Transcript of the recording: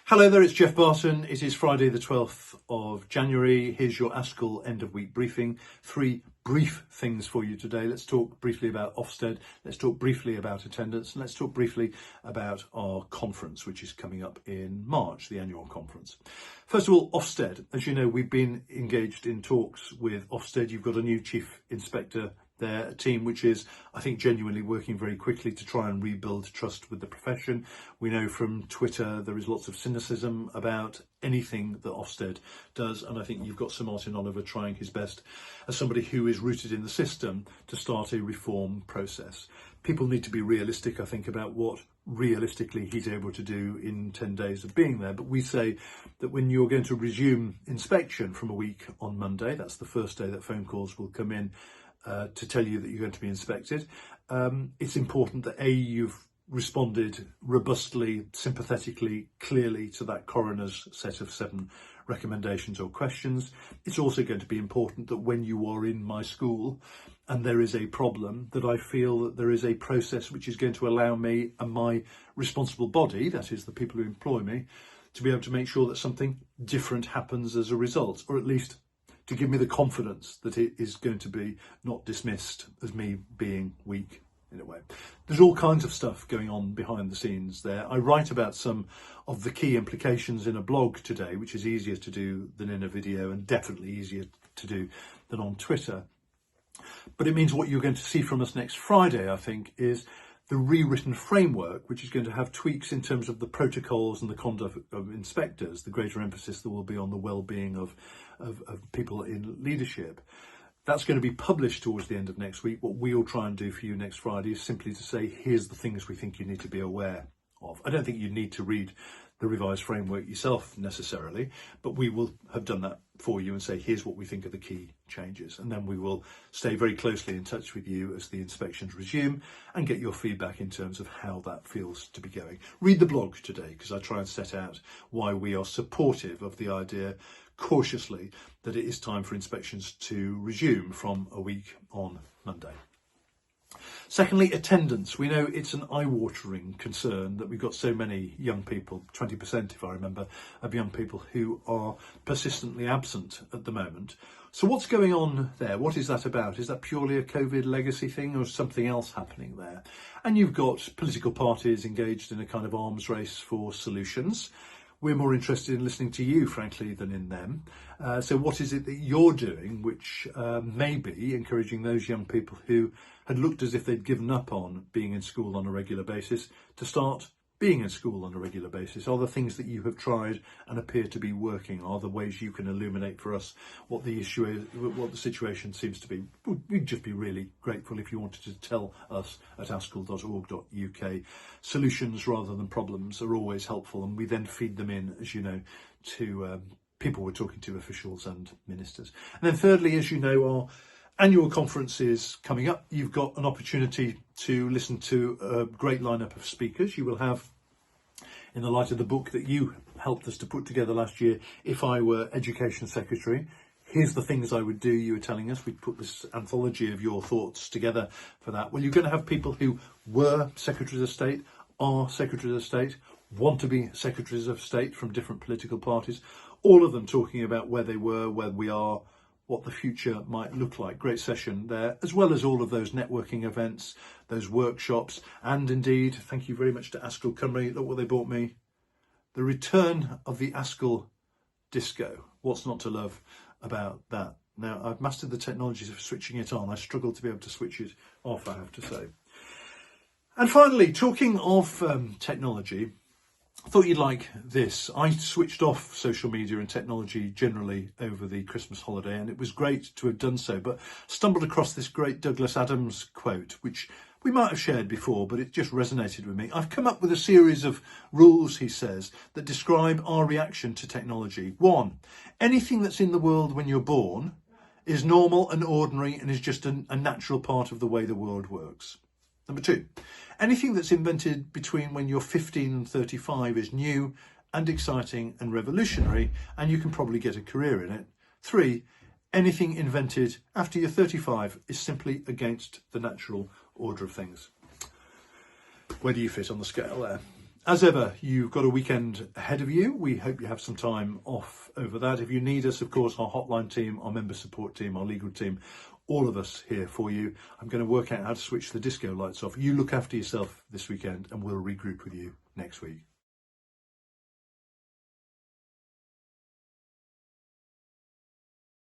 Hello there, it's Geoff Barton. It is Friday the 12th of January. Here's your ASCL end of week briefing. 3 brief things for you today. Let's talk briefly about Ofsted, let's talk briefly about attendance, and let's talk briefly about our conference, which is coming up in March, the annual conference. First of all, Ofsted. As you know, we've been engaged in talks with Ofsted. You've got a new chief inspector there, a team which is, I think, genuinely working very quickly to try and rebuild trust with the profession. We know from Twitter there is lots of cynicism about anything that Ofsted does, and I think you've got Sir Martin Oliver trying his best as somebody who is rooted in the system to start a reform process. People need to be realistic, I think, about what realistically he's able to do in 10 days of being there. But we say that when you're going to resume inspection from a week on Monday, that's the first day that phone calls will come in to tell you that you're going to be inspected. It's important that you've responded robustly, sympathetically, clearly to that coroner's set of 7 recommendations or questions. It's also going to be important that when you are in my school and there is a problem, that I feel that there is a process which is going to allow me and my responsible body, that is the people who employ me, to be able to make sure that something different happens as a result, or at least to give me the confidence that it is going to be not dismissed as me being weak in a way. There's all kinds of stuff going on behind the scenes there. I write about some of the key implications in a blog today, which is easier to do than in a video and definitely easier to do than on Twitter. But it means what you're going to see from us next Friday, I think, is the rewritten framework, which is going to have tweaks in terms of the protocols and the conduct of inspectors, the greater emphasis that will be on the well-being of people in leadership. That's going to be published towards the end of next week. What we'll try and do for you next Friday is simply to say, here's the things we think you need to be aware of. I don't think you need to read the revised framework yourself necessarily, but we will have done that for you and say, here's what we think are the key changes. And then we will stay very closely in touch with you as the inspections resume and get your feedback in terms of how that feels to be going. Read the blog today, because I try and set out why we are supportive of the idea, cautiously, that it is time for inspections to resume from a week on Monday. Secondly, attendance. We know it's an eye-watering concern that we've got so many young people, 20% if I remember, of young people who are persistently absent at the moment. So what's going on there? What is that about? Is that purely a COVID legacy thing or something else happening there? And you've got political parties engaged in a kind of arms race for solutions. We're more interested in listening to you, frankly, than in them. So what is it that you're doing which may be encouraging those young people who had looked as if they'd given up on being in school on a regular basis to start being in school on a regular basis? Are there things that you have tried and appear to be working? Are there ways you can illuminate for us what the issue is, what the situation seems to be? We'd just be really grateful if you wanted to tell us at ascl.org.uk. Solutions rather than problems are always helpful, and we then feed them in, as you know, to people we're talking to, officials and ministers. And then thirdly, as you know, our annual conference is coming up. You've got an opportunity to listen to a great lineup of speakers. You will have, in the light of the book that you helped us to put together last year, If I Were Education Secretary, here's the things I would do, you were telling us. We'd put this anthology of your thoughts together for that. Well, you're going to have people who were Secretaries of State, are Secretaries of State, want to be Secretaries of State from different political parties, all of them talking about where they were, where we are, what the future might look like. Great session there, as well as all of those networking events, those workshops, and indeed, thank you very much to ASCL Cymru. Look what they bought me. The return of the ASCL disco. What's not to love about that? Now, I've mastered the technologies of switching it on. I struggle to be able to switch it off, I have to say. And finally, talking of technology, I thought you'd like this. I switched off social media and technology generally over the Christmas holiday, and it was great to have done so, but stumbled across this great Douglas Adams quote, which we might have shared before, but it just resonated with me. I've come up with a series of rules, he says, that describe our reaction to technology. 1, anything that's in the world when you're born is normal and ordinary and is just a natural part of the way the world works. Number 2, anything that's invented between when you're 15 and 35 is new and exciting and revolutionary, and you can probably get a career in it. 3, anything invented after you're 35 is simply against the natural order of things. Where do you fit on the scale there? As ever, you've got a weekend ahead of you. We hope you have some time off over that. If you need us, of course, our hotline team, our member support team, our legal team, all of us here for you. I'm going to work out how to switch the disco lights off. You look after yourself this weekend and we'll regroup with you next week.